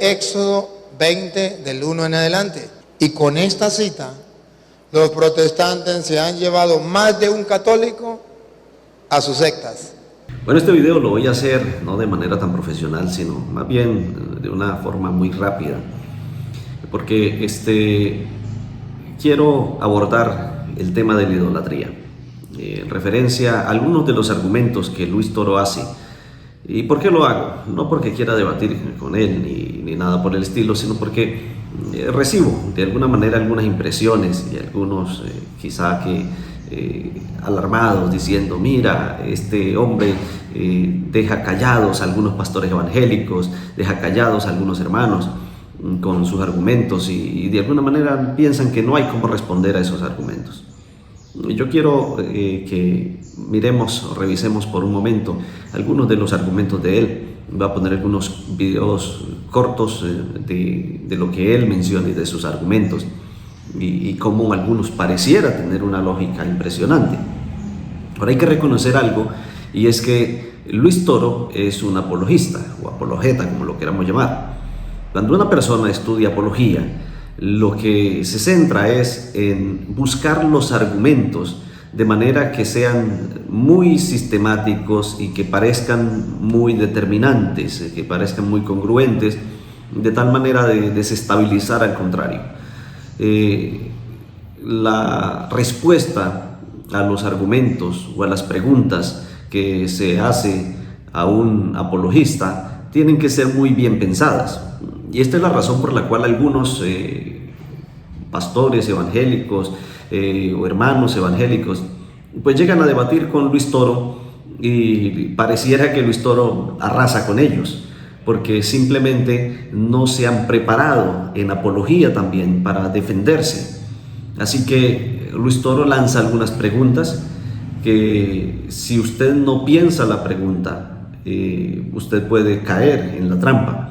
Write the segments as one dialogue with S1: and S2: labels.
S1: Éxodo 20 del 1 en adelante. Y con esta cita, los protestantes se han llevado más de un católico a sus sectas.
S2: Bueno, este video lo voy a hacer no de manera tan profesional, sino más bien de una forma muy rápida, porque quiero abordar el tema de la idolatría, en referencia a algunos de los argumentos que Luis Toro hace. ¿Y por qué lo hago? No porque quiera debatir con él ni nada por el estilo, sino porque recibo de alguna manera algunas impresiones y algunos quizá alarmados diciendo: mira, este hombre deja callados a algunos pastores evangélicos, deja callados a algunos hermanos con sus argumentos y de alguna manera piensan que no hay cómo responder a esos argumentos. Yo quiero que miremos, revisemos por un momento algunos de los argumentos de él. Voy a poner algunos videos cortos de lo que él menciona y de sus argumentos y cómo algunos pareciera tener una lógica impresionante. Ahora hay que reconocer algo, y es que Luis Toro es un apologista o apologeta, como lo queramos llamar. Cuando una persona estudia apología, lo que se centra es en buscar los argumentos de manera que sean muy sistemáticos y que parezcan muy determinantes, que parezcan muy congruentes, de tal manera de desestabilizar al contrario. La respuesta a los argumentos o a las preguntas que se hace a un apologista tienen que ser muy bien pensadas. Y esta es la razón por la cual algunos pastores evangélicos o hermanos evangélicos pues llegan a debatir con Luis Toro y pareciera que Luis Toro arrasa con ellos, porque simplemente no se han preparado en apología también para defenderse. Así que Luis Toro lanza algunas preguntas que, si usted no piensa la pregunta, usted puede caer en la trampa.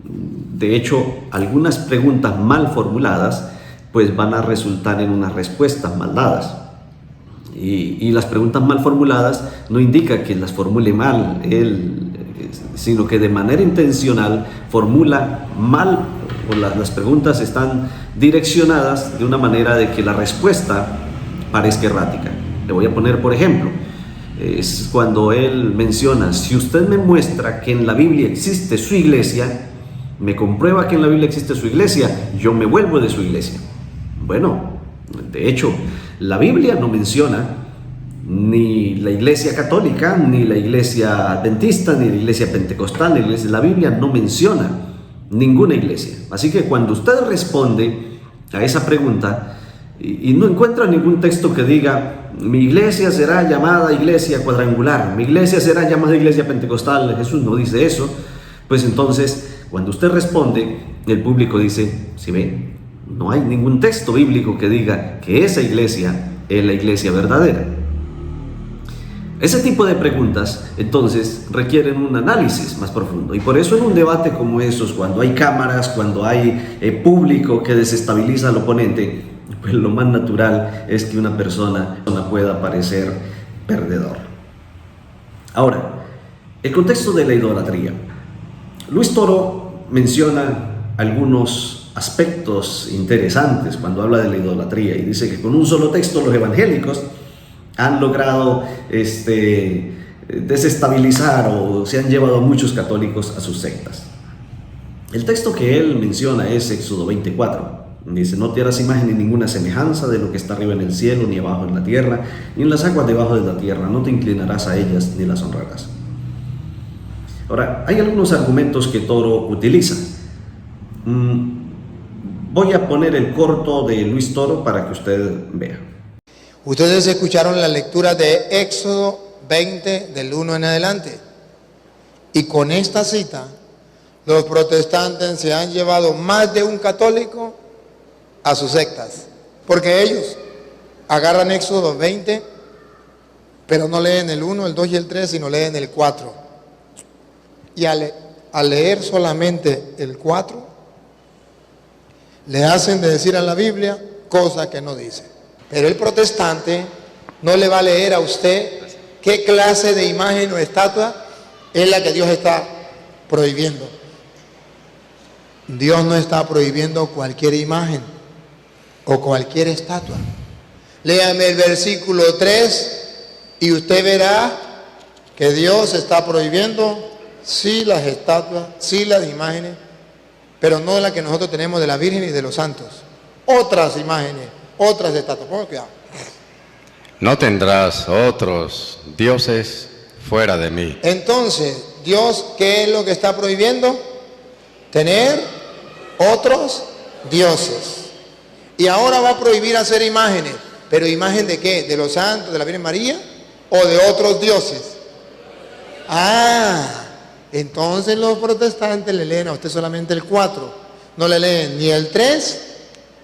S2: De hecho, algunas preguntas mal formuladas pues van a resultar en unas respuestas mal dadas. Y las preguntas mal formuladas no indica que las formule mal él, sino que de manera intencional formula mal, o las preguntas están direccionadas de una manera de que la respuesta parezca errática. Le voy a poner, por ejemplo, es cuando él menciona: si usted me muestra que en la Biblia existe su iglesia, me comprueba que en la Biblia existe su iglesia, yo me vuelvo de su iglesia. Bueno, de hecho, la Biblia no menciona ni la iglesia católica, ni la iglesia adventista, ni la iglesia pentecostal, la Biblia no menciona ninguna iglesia. Así que cuando usted responde a esa pregunta y no encuentra ningún texto que diga: mi iglesia será llamada iglesia cuadrangular, mi iglesia será llamada iglesia pentecostal, Jesús no dice eso, pues entonces cuando usted responde, el público dice: si ve, no hay ningún texto bíblico que diga que esa iglesia es la iglesia verdadera. Ese tipo de preguntas entonces requieren un análisis más profundo, y por eso en un debate como esos, cuando hay cámaras, cuando hay público que desestabiliza al oponente, pues lo más natural es que una persona pueda parecer perdedor. Ahora, el contexto de la idolatría. Luis Toro menciona algunos aspectos interesantes cuando habla de la idolatría, y dice que con un solo texto los evangélicos han logrado desestabilizar, o se han llevado a muchos católicos a sus sectas. El texto que él menciona es Éxodo 24. Dice: no te harás imagen ni ninguna semejanza de lo que está arriba en el cielo, ni abajo en la tierra, ni en las aguas debajo de la tierra. No te inclinarás a ellas ni las honrarás. Ahora, hay algunos argumentos que Toro utiliza. Voy a poner el corto de Luis Toro para que usted vea.
S1: Ustedes escucharon la lectura de Éxodo 20 del 1 en adelante. Y con esta cita, los protestantes se han llevado más de un católico a sus sectas. Porque ellos agarran Éxodo 20, pero no leen el 1, el 2 y el 3, sino leen el 4. Y al leer solamente el 4, le hacen de decir a la Biblia cosa que no dice. Pero el protestante no le va a leer a usted qué clase de imagen o estatua es la que Dios está prohibiendo. Dios no está prohibiendo cualquier imagen o cualquier estatua. Léame el versículo 3 y usted verá que Dios está prohibiendo sí las estatuas, sí las imágenes, pero no las que nosotros tenemos de la Virgen y de los santos. Otras imágenes, otras estatuas. Ponga cuidado.
S3: No tendrás otros dioses fuera de mí.
S1: Entonces, Dios, ¿qué es lo que está prohibiendo? Tener otros dioses. Y ahora va a prohibir hacer imágenes. ¿Pero imagen de qué? ¿De los santos, de la Virgen María? ¿O de otros dioses? Entonces los protestantes le leen a usted solamente el 4. No le leen ni el 3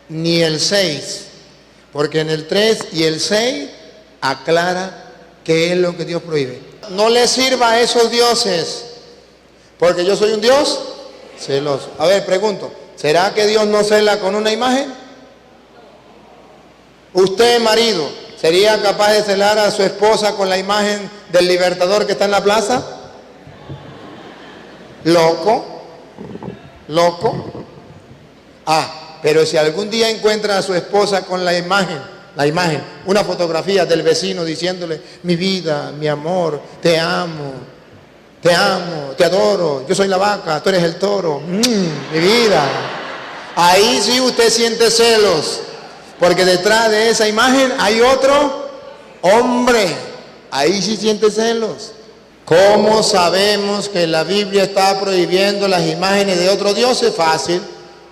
S1: ni el 6. Porque en el 3 y el 6 aclara qué es lo que Dios prohíbe. No le sirva a esos dioses, porque yo soy un Dios celoso. A ver, pregunto, ¿será que Dios no cela con una imagen? Usted, marido, ¿sería capaz de celar a su esposa con la imagen del Libertador que está en la plaza? Loco. Pero si algún día encuentra a su esposa con la imagen, una fotografía del vecino diciéndole, mi vida, mi amor, te amo, te adoro, yo soy la vaca, tú eres el toro, mi vida. Ahí sí usted siente celos, porque detrás de esa imagen hay otro hombre. Ahí sí siente celos. ¿Cómo sabemos que la Biblia está prohibiendo las imágenes de otros dioses? Fácil.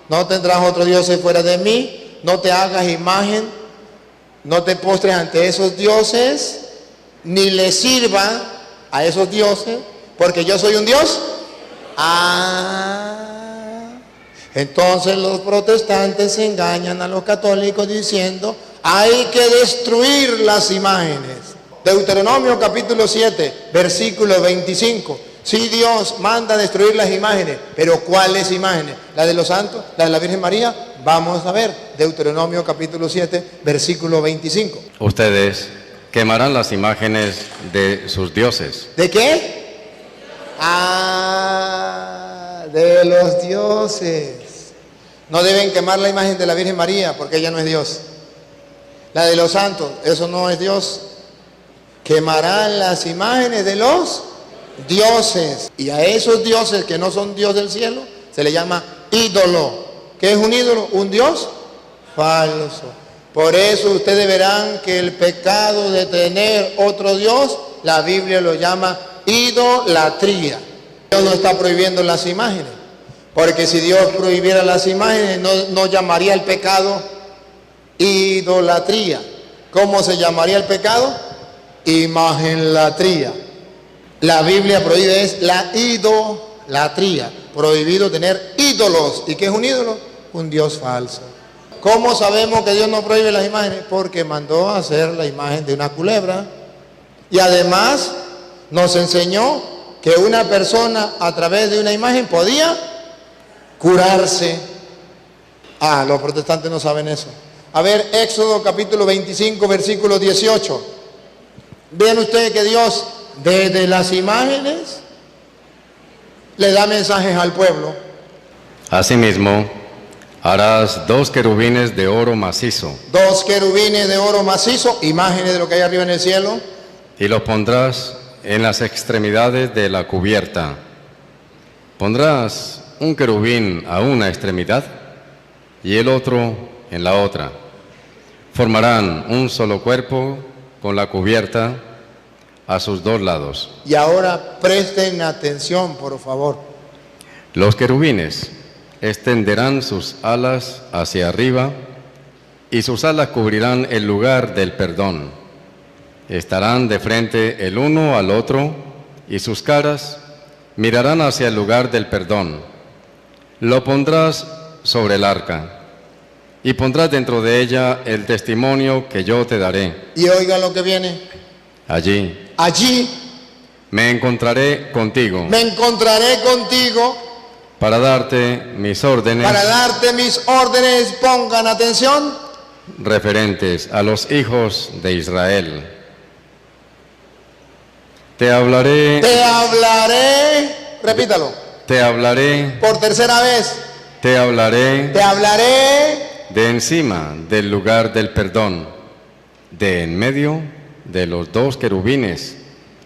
S1: No tendrás otros dioses fuera de mí, no te hagas imagen, no te postres ante esos dioses, ni le sirva a esos dioses, porque yo soy un Dios. Entonces los protestantes engañan a los católicos diciendo, hay que destruir las imágenes. Deuteronomio capítulo 7, versículo 25. Sí, Dios manda destruir las imágenes, pero ¿cuáles imágenes? ¿La de los santos? ¿La de la Virgen María? Vamos a ver, Deuteronomio capítulo 7, versículo 25.
S3: Ustedes quemarán las imágenes de sus dioses.
S1: ¿De qué? De los dioses. No deben quemar la imagen de la Virgen María, porque ella no es Dios. La de los santos, eso no es Dios. Quemarán las imágenes de los dioses. Y a esos dioses que no son Dios del cielo, se le llama ídolo. ¿Qué es un ídolo? Un Dios falso. Por eso ustedes verán que el pecado de tener otro Dios, la Biblia lo llama idolatría. Dios no está prohibiendo las imágenes, porque si Dios prohibiera las imágenes, no llamaría el pecado idolatría. ¿Cómo se llamaría el pecado? Imagenlatría. La Biblia prohíbe es la idolatría. Prohibido tener ídolos. ¿Y qué es un ídolo? Un Dios falso. ¿Cómo sabemos que Dios no prohíbe las imágenes? Porque mandó a hacer la imagen de una culebra. Y además nos enseñó que una persona a través de una imagen podía curarse. Los protestantes no saben eso. A ver, Éxodo capítulo 25, versículo 18. Vean ustedes que Dios desde las imágenes le da mensajes al pueblo.
S3: Asimismo, harás 2 querubines de oro macizo.
S1: 2 querubines de oro macizo, imágenes de lo que hay arriba en el cielo.
S3: Y los pondrás en las extremidades de la cubierta. Pondrás un querubín a una extremidad y el otro en la otra. Formarán un solo cuerpo con la cubierta a sus 2 lados.
S1: Y ahora presten atención, por favor.
S3: Los querubines extenderán sus alas hacia arriba y sus alas cubrirán el lugar del perdón. Estarán de frente el uno al otro y sus caras mirarán hacia el lugar del perdón. Lo pondrás sobre el arca y pondrás dentro de ella el testimonio que yo te daré.
S1: Y oiga lo que viene.
S3: Allí me encontraré contigo.
S1: Me encontraré contigo.
S3: Para darte mis órdenes.
S1: Para darte mis órdenes, pongan atención.
S3: Referentes a los hijos de Israel. Te hablaré.
S1: Repítalo.
S3: Te hablaré.
S1: Por tercera vez.
S3: Te hablaré
S1: de
S3: encima del lugar del perdón, de en medio de los dos querubines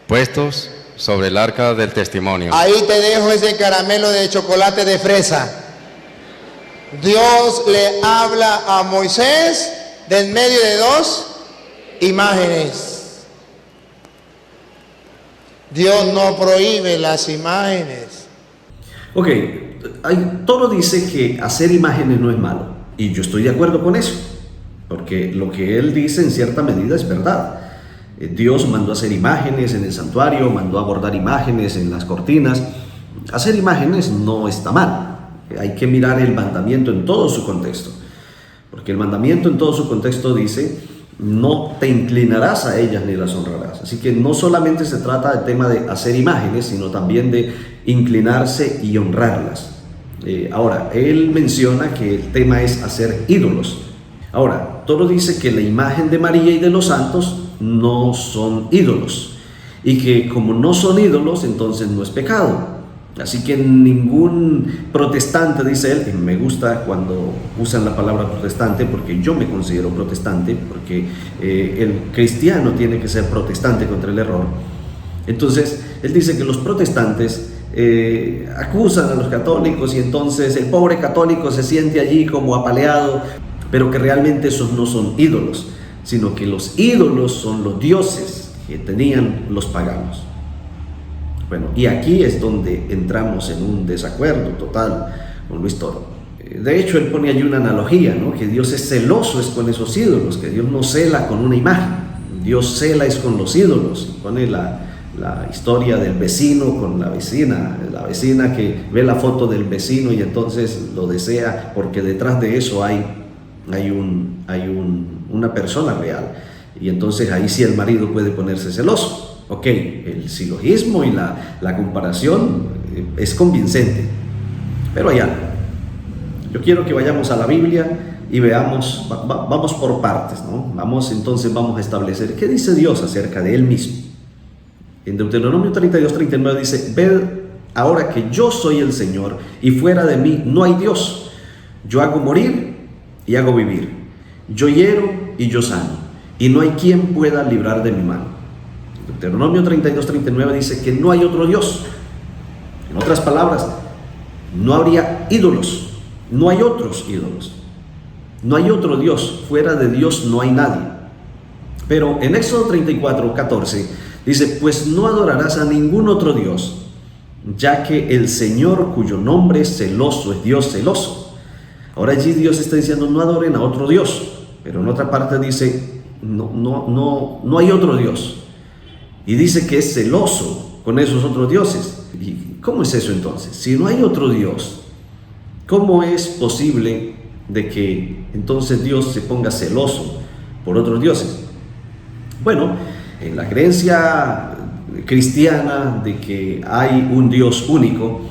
S3: puestos sobre el arca del testimonio.
S1: Ahí te dejo ese caramelo de chocolate de fresa. Dios le habla a Moisés de en medio de dos imágenes. Dios no prohíbe las imágenes.
S2: Ok, Toro dice que hacer imágenes no es malo, y yo estoy de acuerdo con eso, porque lo que él dice en cierta medida es verdad. Dios mandó a hacer imágenes en el santuario, mandó a bordar imágenes en las cortinas. Hacer imágenes no está mal. Hay que mirar el mandamiento en todo su contexto, porque el mandamiento en todo su contexto dice: no te inclinarás a ellas ni las honrarás. Así que no solamente se trata del tema de hacer imágenes, sino también de inclinarse y honrarlas. Ahora, él menciona que el tema es hacer ídolos. Ahora, Toro dice que la imagen de María y de los santos no son ídolos, y que como no son ídolos, entonces no es pecado. Así que ningún protestante, dice él, y me gusta cuando usan la palabra protestante, porque yo me considero protestante, porque el cristiano tiene que ser protestante contra el error. Entonces, él dice que los protestantes acusan a los católicos, y entonces el pobre católico se siente allí como apaleado, pero que realmente esos no son ídolos, sino que los ídolos son los dioses que tenían los paganos. Bueno, y aquí es donde entramos en un desacuerdo total con Luis Toro. De hecho, él pone allí una analogía, ¿no? Que Dios es celoso es con esos ídolos, que Dios no cela con una imagen, Dios cela es con los ídolos. Y pone la historia del vecino con la vecina que ve la foto del vecino y entonces lo desea porque detrás de eso hay una persona real, y entonces ahí sí el marido puede ponerse celoso. Ok, el silogismo y la comparación es convincente, pero hay algo. Yo quiero que vayamos a la Biblia y veamos, vamos por partes, ¿no? Vamos a establecer qué dice Dios acerca de Él mismo. En Deuteronomio 32:39 dice: ved ahora que yo soy el Señor, y fuera de mí no hay Dios. Yo hago morir y hago vivir, yo hiero y yo sano, y no hay quien pueda librar de mi mano. Deuteronomio 32:39 dice que no hay otro Dios. En otras palabras, no habría ídolos, no hay otros ídolos, no hay otro Dios, fuera de Dios no hay nadie. Pero en Éxodo 34:14 dice: pues no adorarás a ningún otro Dios, ya que el Señor, cuyo nombre es celoso, es Dios celoso. Ahora allí Dios está diciendo: no adoren a otro Dios, pero en otra parte dice: no hay otro Dios. Y dice que es celoso con esos otros dioses. ¿Y cómo es eso entonces? Si no hay otro Dios, ¿cómo es posible de que entonces Dios se ponga celoso por otros dioses? Bueno, en la creencia cristiana de que hay un Dios único,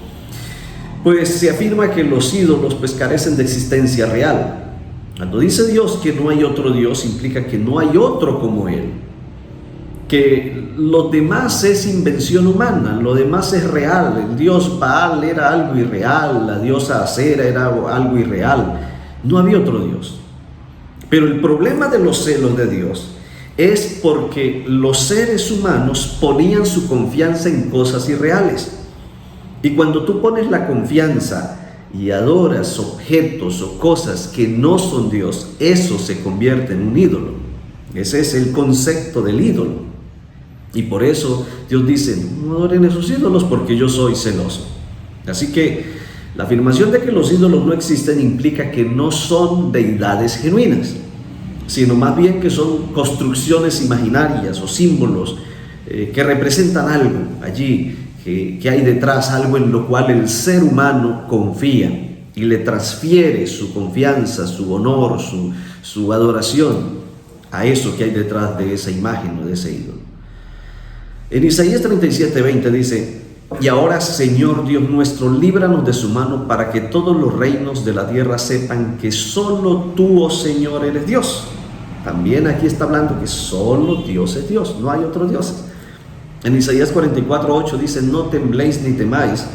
S2: pues se afirma que los ídolos pues carecen de existencia real. Cuando dice Dios que no hay otro Dios, implica que no hay otro como Él, que lo demás es invención humana, lo demás es real. El dios Baal era algo irreal, la diosa Acera era algo irreal, no había otro Dios. Pero el problema de los celos de Dios es porque los seres humanos ponían su confianza en cosas irreales. Y cuando tú pones la confianza y adoras objetos o cosas que no son Dios, eso se convierte en un ídolo. Ese es el concepto del ídolo. Y por eso Dios dice: no adoren esos ídolos porque yo soy celoso. Así que la afirmación de que los ídolos no existen implica que no son deidades genuinas, sino más bien que son construcciones imaginarias o símbolos que representan algo allí, que hay detrás, algo en lo cual el ser humano confía y le transfiere su confianza, su honor, su adoración a eso que hay detrás de esa imagen o de ese ídolo. En Isaías 37:20 dice: y ahora, Señor Dios nuestro, líbranos de su mano, para que todos los reinos de la tierra sepan que solo tú, oh Señor, eres Dios. También aquí está hablando que solo Dios es Dios, no hay otros dioses. En Isaías 44:8 dice: no tembléis ni temáis,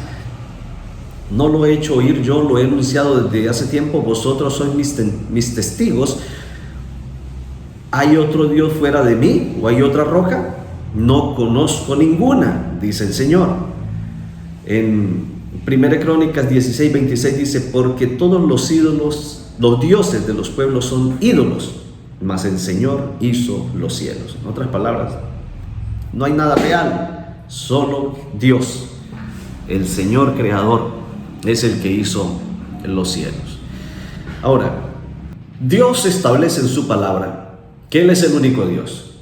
S2: No lo he hecho oír yo, lo he anunciado desde hace tiempo, vosotros sois mis testigos. ¿Hay otro Dios fuera de mí o hay otra roca? No conozco ninguna, dice el Señor. En 1 Crónicas 16:26 dice, porque todos los ídolos, los dioses de los pueblos son ídolos, mas el Señor hizo los cielos. En otras palabras, no hay nada real, solo Dios, el Señor creador, es el que hizo los cielos. Ahora, Dios establece en su palabra que Él es el único Dios,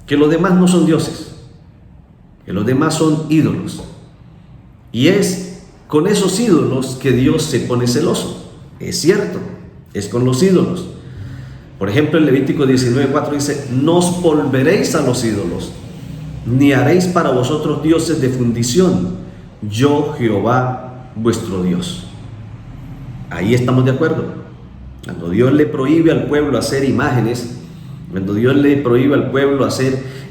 S2: que los demás no son dioses, que los demás son ídolos. Y es con esos ídolos que Dios se pone celoso. Es cierto, es con los ídolos. Por ejemplo, en Levítico 19:4 dice, no os volveréis a los ídolos, ni haréis para vosotros dioses de fundición, yo Jehová vuestro Dios. Ahí estamos de acuerdo. Cuando Dios le prohíbe al pueblo hacer imágenes, cuando Dios le prohíbe al pueblo hacer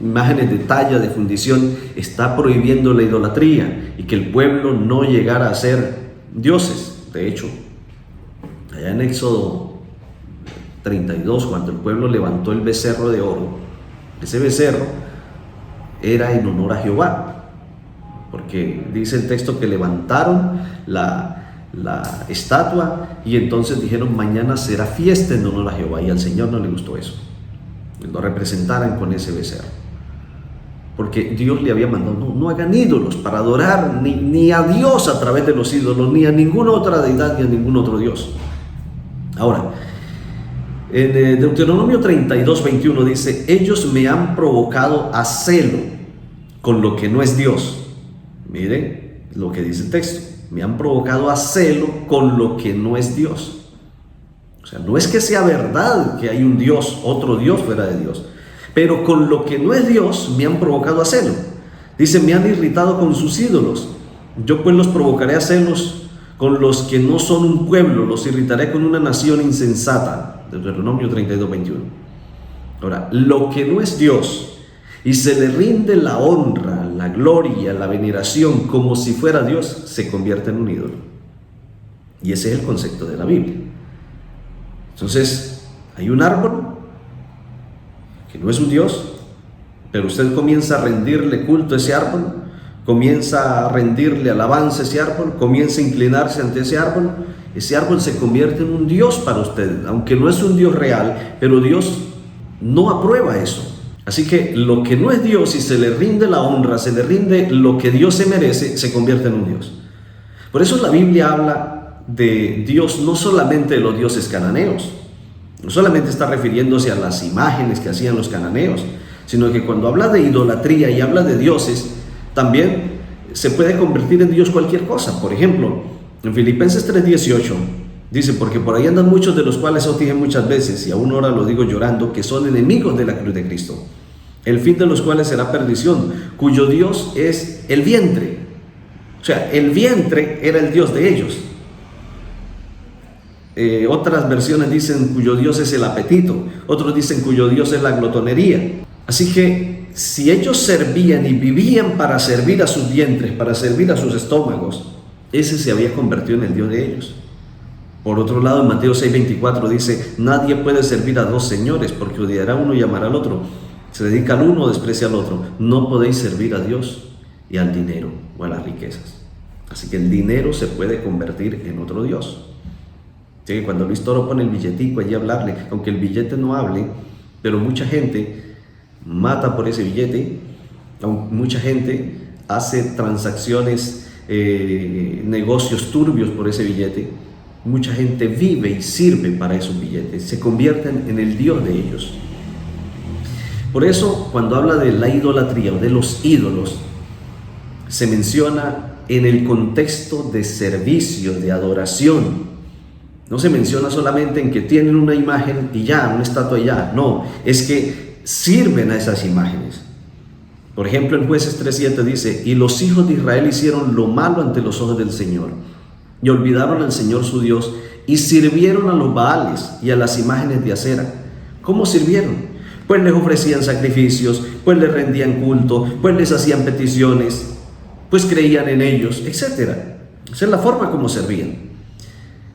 S2: imágenes de talla, de fundición, está prohibiendo la idolatría y que el pueblo no llegara a ser dioses. De hecho, allá en Éxodo 32, cuando el pueblo levantó el becerro de oro, ese becerro era en honor a Jehová, porque dice el texto que levantaron la estatua y entonces dijeron, mañana será fiesta en honor a Jehová, y al Señor no le gustó eso, que lo representaran con ese becerro, porque Dios le había mandado, no hagan ídolos para adorar ni a Dios a través de los ídolos, ni a ninguna otra deidad, ni a ningún otro Dios. Ahora, en Deuteronomio 32:21 dice, ellos me han provocado a celo con lo que no es Dios. Miren lo que dice el texto, me han provocado a celo con lo que no es Dios. O sea, no es que sea verdad que hay un Dios, otro Dios fuera de Dios, pero con lo que no es Dios me han provocado a celo. Dice, me han irritado con sus ídolos, yo pues los provocaré a celos con los que no son un pueblo, los irritaré con una nación insensata. Deuteronomio 32:21. Ahora, lo que no es Dios y se le rinde la honra, la gloria, la veneración como si fuera Dios, se convierte en un ídolo. Y ese es el concepto de la Biblia. Entonces, hay un árbol que no es un Dios, pero usted comienza a rendirle culto a ese árbol, comienza a rendirle alabanza a ese árbol, comienza a inclinarse ante ese árbol se convierte en un Dios para usted, aunque no es un Dios real, pero Dios no aprueba eso. Así que lo que no es Dios, si se le rinde la honra, se le rinde lo que Dios se merece, se convierte en un Dios. Por eso la Biblia habla de Dios no solamente de los dioses cananeos, no solamente está refiriéndose a las imágenes que hacían los cananeos, sino que cuando habla de idolatría y habla de dioses, también se puede convertir en Dios cualquier cosa. Por ejemplo, en Filipenses 3:18 dice, porque por ahí andan muchos de los cuales os dije muchas veces, y aún ahora lo digo llorando, que son enemigos de la cruz de Cristo, el fin de los cuales será perdición, cuyo Dios es el vientre. O sea, el vientre era el Dios de ellos. Otras versiones dicen cuyo Dios es el apetito, otros dicen cuyo Dios es la glotonería. Así que si ellos servían y vivían para servir a sus vientres, para servir a sus estómagos, ese se había convertido en el Dios de ellos. Por otro lado, en Mateo 6:24 dice, nadie puede servir a dos señores, porque odiará a uno y amará al otro. Se dedica al uno o desprecia al otro. No podéis servir a Dios y al dinero o a las riquezas. Así que el dinero se puede convertir en otro Dios. Así que cuando Luis Toro pone el billetico allí a hablarle, aunque el billete no hable, pero mucha gente mata por ese billete, mucha gente hace transacciones, negocios turbios por ese billete, mucha gente vive y sirve para esos billetes, se convierten en el Dios de ellos. Por eso, cuando habla de la idolatría o de los ídolos, se menciona en el contexto de servicio, de adoración. No se menciona solamente en que tienen una imagen y ya, una estatua y ya. No, es que sirven a esas imágenes. Por ejemplo, en Jueces 3:7 dice, y los hijos de Israel hicieron lo malo ante los ojos del Señor, y olvidaron al Señor su Dios, y sirvieron a los Baales y a las imágenes de acera. ¿Cómo sirvieron? Pues les ofrecían sacrificios, pues les rendían culto, pues les hacían peticiones, pues creían en ellos, etc. Esa es la forma como servían.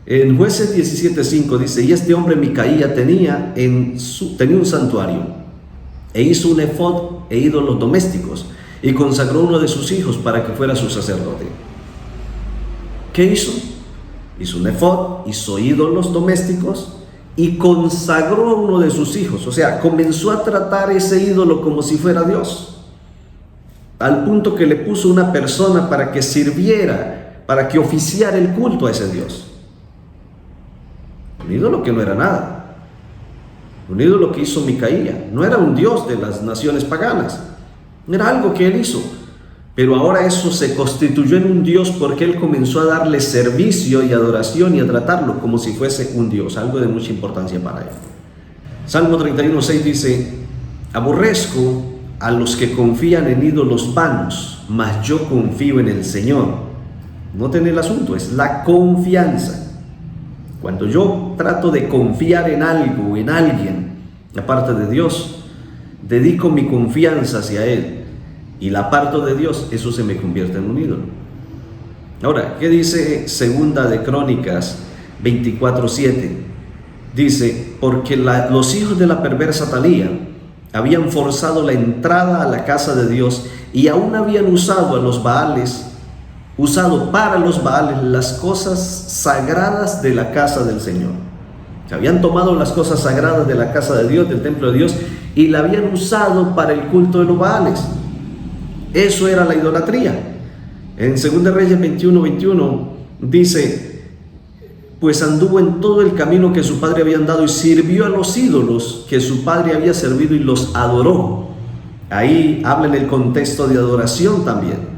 S2: En Jueces 17:5 dice: y este hombre Micaía tenía un santuario, e hizo un efod e ídolos domésticos, y consagró uno de sus hijos para que fuera su sacerdote. ¿Qué hizo? Hizo un efod, hizo ídolos domésticos y consagró a uno de sus hijos. O sea, comenzó a tratar ese ídolo como si fuera Dios, al punto que le puso una persona para que sirviera, para que oficiara el culto a ese Dios. Un ídolo que no era nada, un ídolo que hizo Micaía. No era un Dios de las naciones paganas, era algo que él hizo, pero ahora eso se constituyó en un Dios porque él comenzó a darle servicio y adoración y a tratarlo como si fuese un Dios, algo de mucha importancia para él. Salmo 31:6 dice: aborrezco a los que confían en ídolos vanos, mas yo confío en el Señor. Noten el asunto, es la confianza. Cuando yo trato de confiar en algo, en alguien, aparte de Dios, dedico mi confianza hacia Él y la aparto de Dios, eso se me convierte en un ídolo. Ahora, ¿qué dice Segunda de Crónicas 24:7? Dice: porque los hijos de la perversa Atalía habían forzado la entrada a la casa de Dios y aún habían usado para los Baales las cosas sagradas de la casa del Señor. Habían tomado las cosas sagradas de la casa de Dios, del templo de Dios, y la habían usado para el culto de los Baales. Eso era la idolatría. En 2 Reyes 21:21 dice: pues anduvo en todo el camino que su padre había andado y sirvió a los ídolos que su padre había servido y los adoró. Ahí habla en el contexto de adoración también.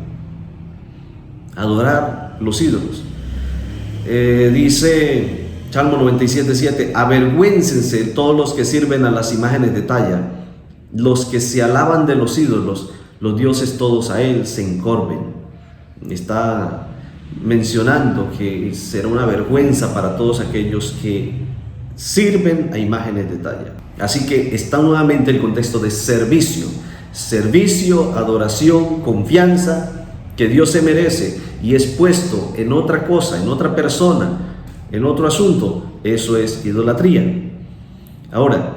S2: Adorar los ídolos. Dice Salmo 97:7: avergüéncense todos los que sirven a las imágenes de talla, los que se alaban de los ídolos, los dioses todos a él se encorven. Está mencionando que será una vergüenza para todos aquellos que sirven a imágenes de talla. Así que está nuevamente el contexto de servicio, adoración, confianza que Dios se merece y es puesto en otra cosa, en otra persona, en otro asunto. Eso es idolatría. Ahora,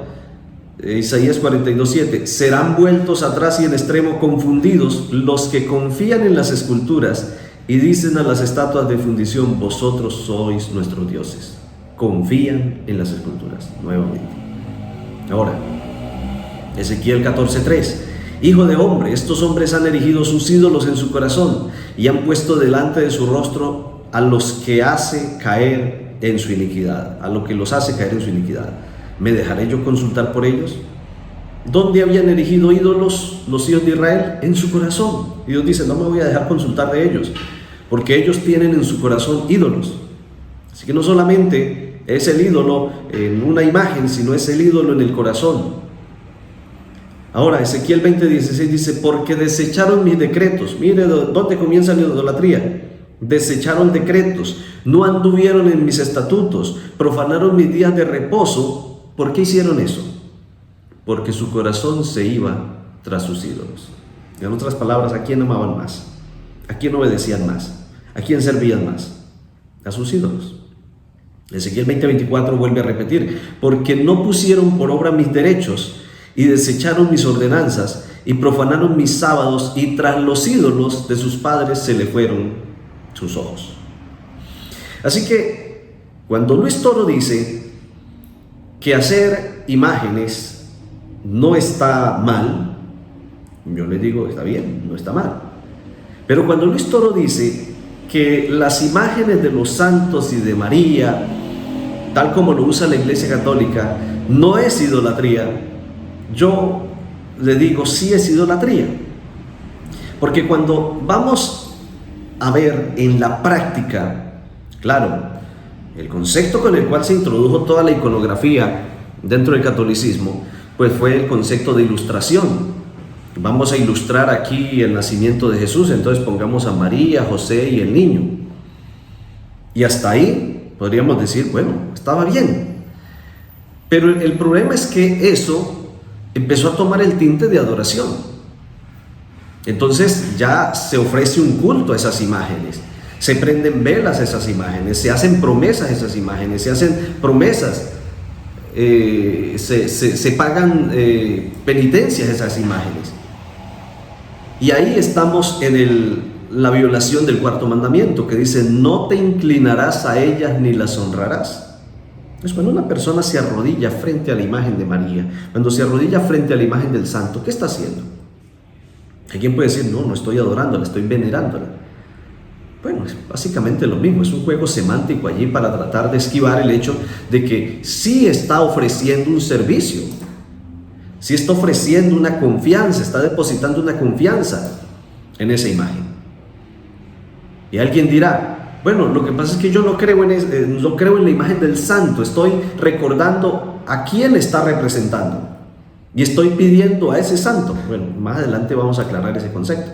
S2: Isaías 42:7: serán vueltos atrás y en extremo confundidos los que confían en las esculturas y dicen a las estatuas de fundición: vosotros sois nuestros dioses. Confían en las esculturas nuevamente. Ahora, Ezequiel 14:3: hijo de hombre, estos hombres han erigido sus ídolos en su corazón y han puesto delante de su rostro a los que hace caer en su iniquidad, a lo que los hace caer en su iniquidad. ¿Me dejaré yo consultar por ellos? ¿Dónde habían erigido ídolos los hijos de Israel? En su corazón. Y Dios dice: no me voy a dejar consultar de ellos, porque ellos tienen en su corazón ídolos. Así que no solamente es el ídolo en una imagen, sino es el ídolo en el corazón. Ahora, Ezequiel 20:16 dice: porque desecharon mis decretos. Mire dónde comienza la idolatría. Desecharon decretos, no anduvieron en mis estatutos, profanaron mis días de reposo. ¿Por qué hicieron eso? Porque su corazón se iba tras sus ídolos. En otras palabras, ¿a quién amaban más? ¿A quién obedecían más? ¿A quién servían más? A sus ídolos. Ezequiel 20:24 vuelve a repetir: porque no pusieron por obra mis derechos y desecharon mis ordenanzas y profanaron mis sábados, y tras los ídolos de sus padres se le fueron sus ojos. Así que cuando Luis Toro dice que hacer imágenes no está mal, yo le digo: está bien, no está mal. Pero cuando Luis Toro dice que las imágenes de los santos y de María, tal como lo usa la Iglesia Católica, no es idolatría, yo le digo: sí es idolatría. Porque cuando vamos a ver en la práctica, claro, el concepto con el cual se introdujo toda la iconografía dentro del catolicismo, pues fue el concepto de ilustración. Vamos a ilustrar aquí el nacimiento de Jesús, entonces pongamos a María, José y el niño. Y hasta ahí podríamos decir: bueno, estaba bien. Pero el problema es que eso empezó a tomar el tinte de adoración. Entonces ya se ofrece un culto a esas imágenes, Se prenden velas a esas imágenes, se hacen promesas a esas imágenes, se hacen promesas, se pagan penitencias a esas imágenes. Y ahí estamos en la violación del cuarto mandamiento, que dice: no te inclinarás a ellas ni las honrarás. Entonces, cuando una persona se arrodilla frente a la imagen de María, cuando se arrodilla frente a la imagen del santo, ¿qué está haciendo? Alguien puede decir: no estoy adorándola, estoy venerándola. Bueno, es básicamente lo mismo, es un juego semántico allí para tratar de esquivar el hecho de que sí está ofreciendo un servicio, sí está ofreciendo una confianza, está depositando una confianza en esa imagen. Y alguien dirá: bueno, lo que pasa es que yo no creo en la imagen del santo, estoy recordando a quién está representando y estoy pidiendo a ese santo. Bueno, más adelante vamos a aclarar ese concepto.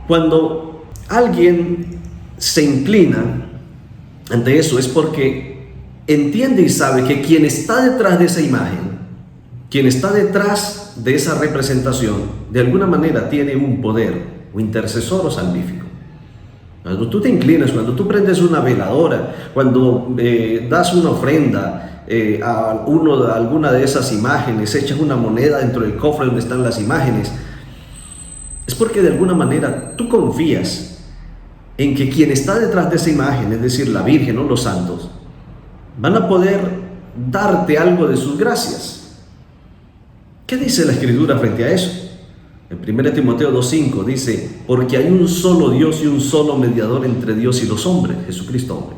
S2: Cuando alguien se inclina ante eso es porque entiende y sabe que quien está detrás de esa imagen, quien está detrás de esa representación, de alguna manera tiene un poder o intercesor o salvífico. Cuando tú te inclinas, cuando tú prendes una veladora, cuando das una ofrenda a alguna de esas imágenes, echas una moneda dentro del cofre donde están las imágenes, es porque de alguna manera tú confías en que quien está detrás de esa imagen, es decir, la Virgen o los santos, van a poder darte algo de sus gracias. ¿Qué dice la Escritura frente a eso? En 1 Timoteo 2:5 dice: porque hay un solo Dios y un solo mediador entre Dios y los hombres, Jesucristo hombre.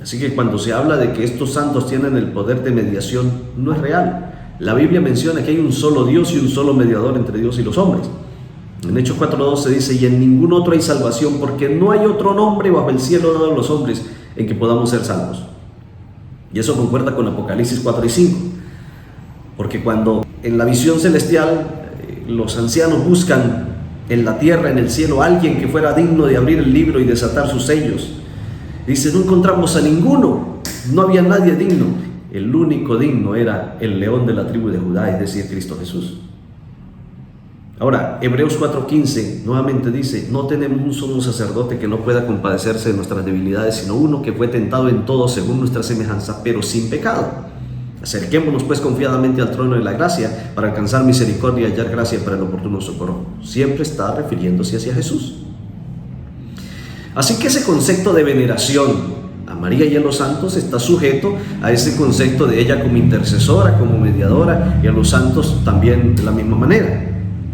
S2: Así que cuando se habla de que estos santos tienen el poder de mediación, no es real. La Biblia menciona que hay un solo Dios y un solo mediador entre Dios y los hombres. En Hechos 4:12 dice: y en ningún otro hay salvación, porque no hay otro nombre bajo el cielo dado a los hombres en que podamos ser salvos. Y eso concuerda con Apocalipsis 4:5, porque cuando en la visión celestial los ancianos buscan en la tierra, en el cielo, a alguien que fuera digno de abrir el libro y desatar sus sellos, dice: no encontramos a ninguno, no había nadie digno. El único digno era el león de la tribu de Judá, es decir, Cristo Jesús. Ahora, Hebreos 4:15 nuevamente dice: no tenemos un sumo sacerdote que no pueda compadecerse de nuestras debilidades, sino uno que fue tentado en todo según nuestra semejanza, pero sin pecado. Acerquémonos pues confiadamente al trono de la gracia para alcanzar misericordia y hallar gracia para el oportuno socorro. Siempre está refiriéndose hacia Jesús. Así que ese concepto de veneración a María y a los santos está sujeto a ese concepto de ella como intercesora, como mediadora, y a los santos también de la misma manera.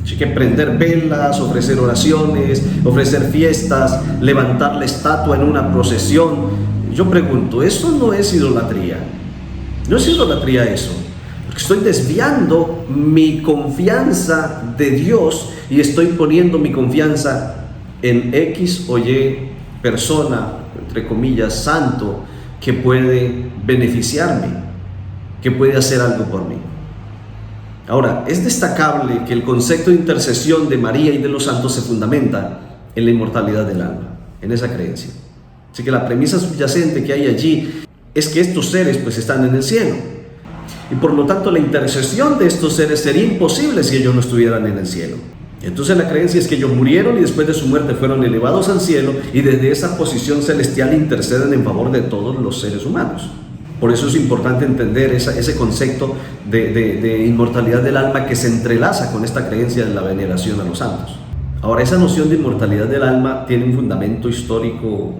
S2: Así que prender velas, ofrecer oraciones, ofrecer fiestas, levantar la estatua en una procesión. Yo pregunto, ¿eso no es idolatría? No es idolatría eso, porque estoy desviando mi confianza de Dios y estoy poniendo mi confianza en X o Y persona, entre comillas, santo, que puede beneficiarme, que puede hacer algo por mí. Ahora, es destacable que el concepto de intercesión de María y de los santos se fundamenta en la inmortalidad del alma, en esa creencia. Así que la premisa subyacente que hay allí es que estos seres pues están en el cielo, y por lo tanto la intercesión de estos seres sería imposible si ellos no estuvieran en el cielo. Entonces la creencia es que ellos murieron y después de su muerte fueron elevados al cielo, y desde esa posición celestial interceden en favor de todos los seres humanos. Por eso es importante entender ese concepto de inmortalidad del alma que se entrelaza con esta creencia de la veneración a los santos. Ahora, esa noción de inmortalidad del alma tiene un fundamento histórico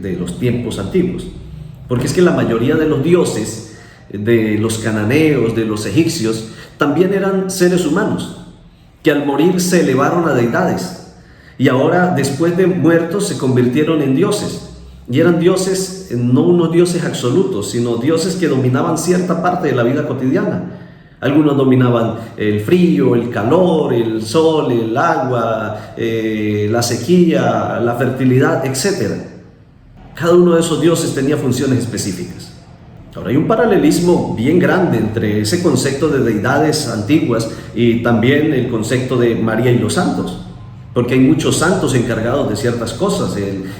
S2: de los tiempos antiguos, porque es que la mayoría de los dioses, de los cananeos, de los egipcios, también eran seres humanos, que al morir se elevaron a deidades, y ahora después de muertos se convirtieron en dioses, y eran dioses, no unos dioses absolutos, sino dioses que dominaban cierta parte de la vida cotidiana. Algunos dominaban el frío, el calor, el sol, el agua, la sequía, la fertilidad, etc. Cada uno de esos dioses tenía funciones específicas. Ahora, hay un paralelismo bien grande entre ese concepto de deidades antiguas y también el concepto de María y los santos, porque hay muchos santos encargados de ciertas cosas.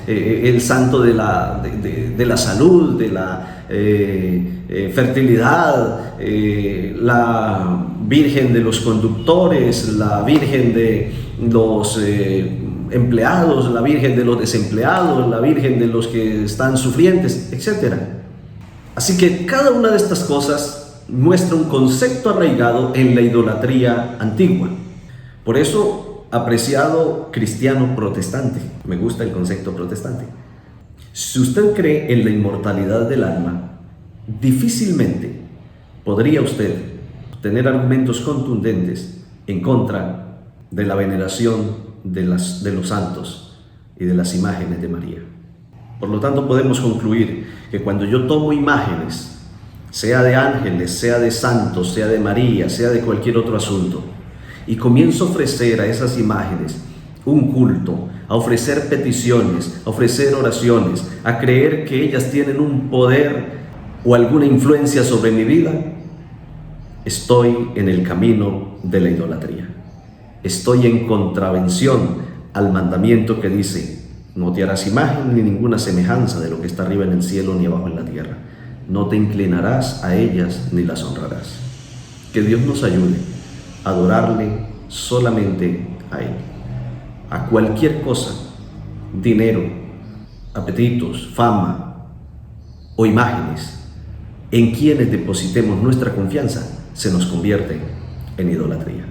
S2: El santo de la salud, de la fertilidad, la virgen de los conductores, la virgen de los empleados, la Virgen de los desempleados, la Virgen de los que están sufrientes, etc. Así que cada una de estas cosas muestra un concepto arraigado en la idolatría antigua. Por eso, apreciado cristiano protestante, me gusta el concepto protestante, si usted cree en la inmortalidad del alma, difícilmente podría usted tener argumentos contundentes en contra de la veneración de los santos y de las imágenes de María. Por lo tanto, podemos concluir que cuando yo tomo imágenes, sea de ángeles, sea de santos, sea de María, sea de cualquier otro asunto, y comienzo a ofrecer a esas imágenes un culto, a ofrecer peticiones, a ofrecer oraciones, a creer que ellas tienen un poder o alguna influencia sobre mi vida, estoy en el camino de la idolatría. Estoy en contravención al mandamiento que dice: no te harás imagen ni ninguna semejanza de lo que está arriba en el cielo ni abajo en la tierra. No te inclinarás a ellas ni las honrarás. Que Dios nos ayude a adorarle solamente a Él. A cualquier cosa, dinero, apetitos, fama o imágenes, en quienes depositemos nuestra confianza, se nos convierte en idolatría.